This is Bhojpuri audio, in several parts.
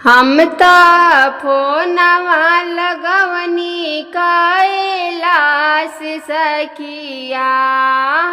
हम ता फोनवा लगवनी कैलाश सखिया।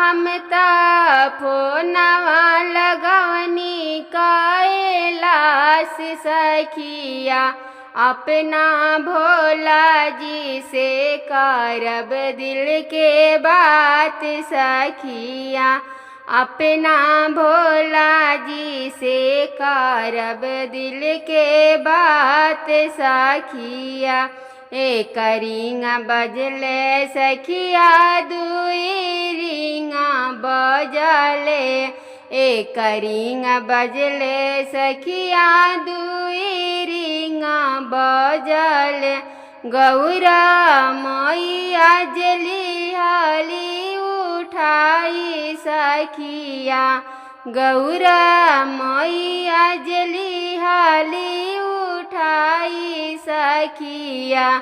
हम ता फोनवा लगवनी कैलाश सखिया। अपना भोला जी से करब दिल के बात सखिया। अपना भोला जी से करब दिल के बात सखिया। एक रिंगा बजले सखिया दुई रिंगा बजले। एक रिंगा बजले सखिया दुई रिंगा बजले। गौरा मैया जली हाली उठाई सखिया। गौरा मैया जली हाली उठाई सखिया।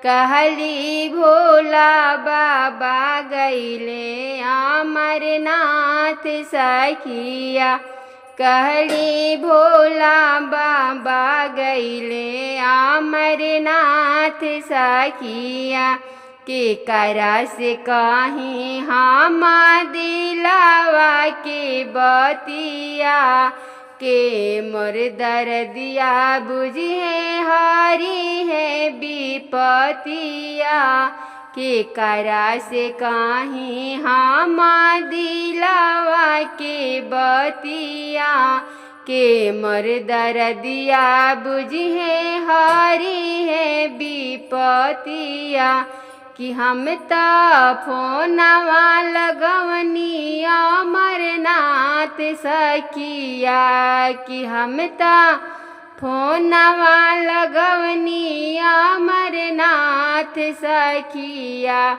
कहली भोला बाबा गईले अमरनाथ सखिया। कहली भोला बाबा गईले अमरनाथ सखिया। के करा से कहीं हम दिलावा के बतिया। के मोर दर्दिया बुझे हरी है विपतिया। के करा से कहीं हम दिलावा के बतिया। के मोर दर्दिया बुझे हरी है विपतिया। कि हम ता फोनवा लगवनी अमरनाथ सखिया। कि हम ता फोनवा लगवनी अमरनाथ सखिया।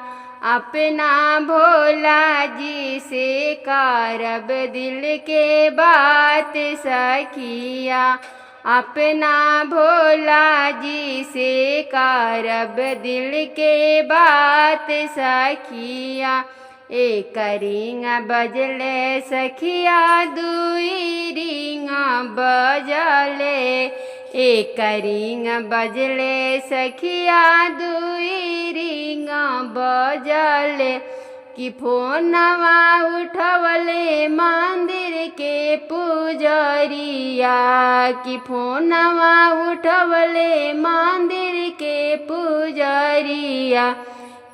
अपना भोला जी से करब दिल के बात सखिया। अपना भोला जी से करब दिल के बात सखिया। एक रिंगा बजले सखिया दुई रिंगा बजले। एक रिंगा बजले सखिया दुई रिंगा बजले। कि फोनवा उठवले मंदिर के पुजरिया। कि फोनवा उठवले मंदिर के पुजरिया।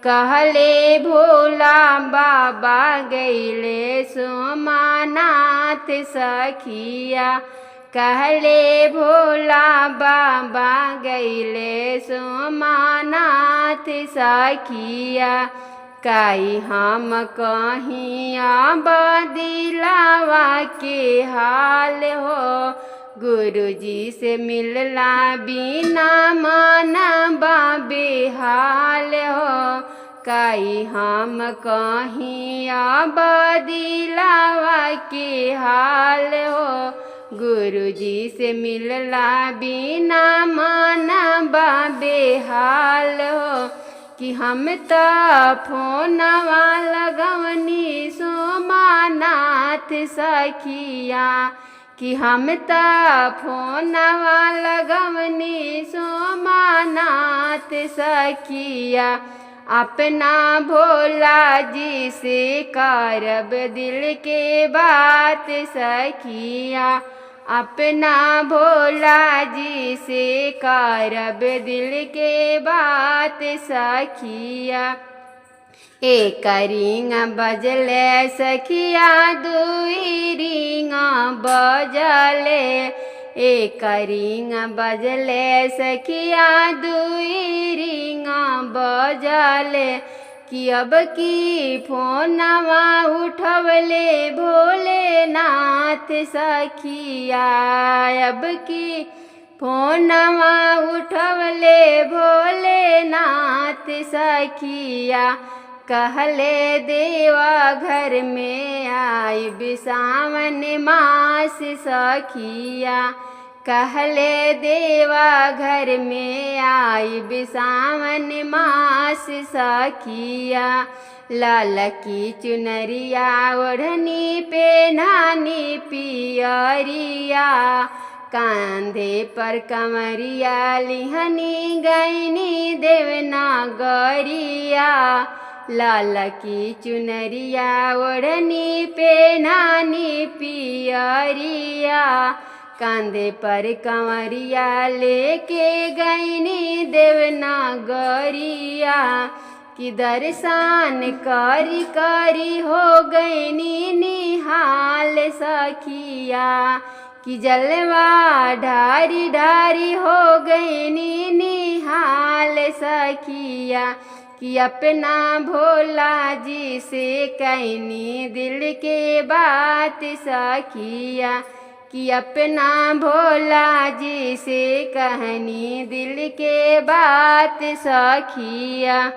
कहले भोला बाबा गईले सोमनाथ सखिया। कहले भोला बाबा गईले सोमनाथ सखिया। काई हम कहीं अब दिलावा के हाल हो। गुरुजी से मिलला बिना माना बाबे हाल हो। काई हम कहीं अब दिलावा के हाल हो। गुरुजी से मिलला बिना माना बाबे हाल हो। कि हम ता फोनवा लगवनी सोमनाथ सखिया। कि हम ता फोनवा लगवनी सोमनाथ सखिया। अपना भोला जी से करब दिल के बात सखिया। अपना भोला जी से करब दिल के बात सखिया। एक रिंगा बजले सखिया दुई रिंगा बजले। एक रिंगा बजले सखिया दुई रिंगा बजले। कि अब की फोनवा उठवले भोलेनाथ सखिया। अब की फोनवा उठवले भोलेनाथ सखिया। कहले देवा घर में आई सावन मास सखिया। कहले देवा घर में आई सावन मास सखिया। लाल की चुनरिया ओढ़नी पे नानी पियरिया। कांधे पर कमरिया लिहनी गईनी देवनागरिया लाल की चुनरिया ओढ़नी पे नानी पियरिया कांधे पर कंवरिया लेके गईनी देवनागरिया कि दर्शन करी करी हो गईनी निहाल सखिया कि जलवा ढारी ढारी हो गईनी निहाल सखिया कि अपना भोला जी से कहनी दिल के बात सखिया कि अपना भोला जी से कहनी दिल के बात सखिया।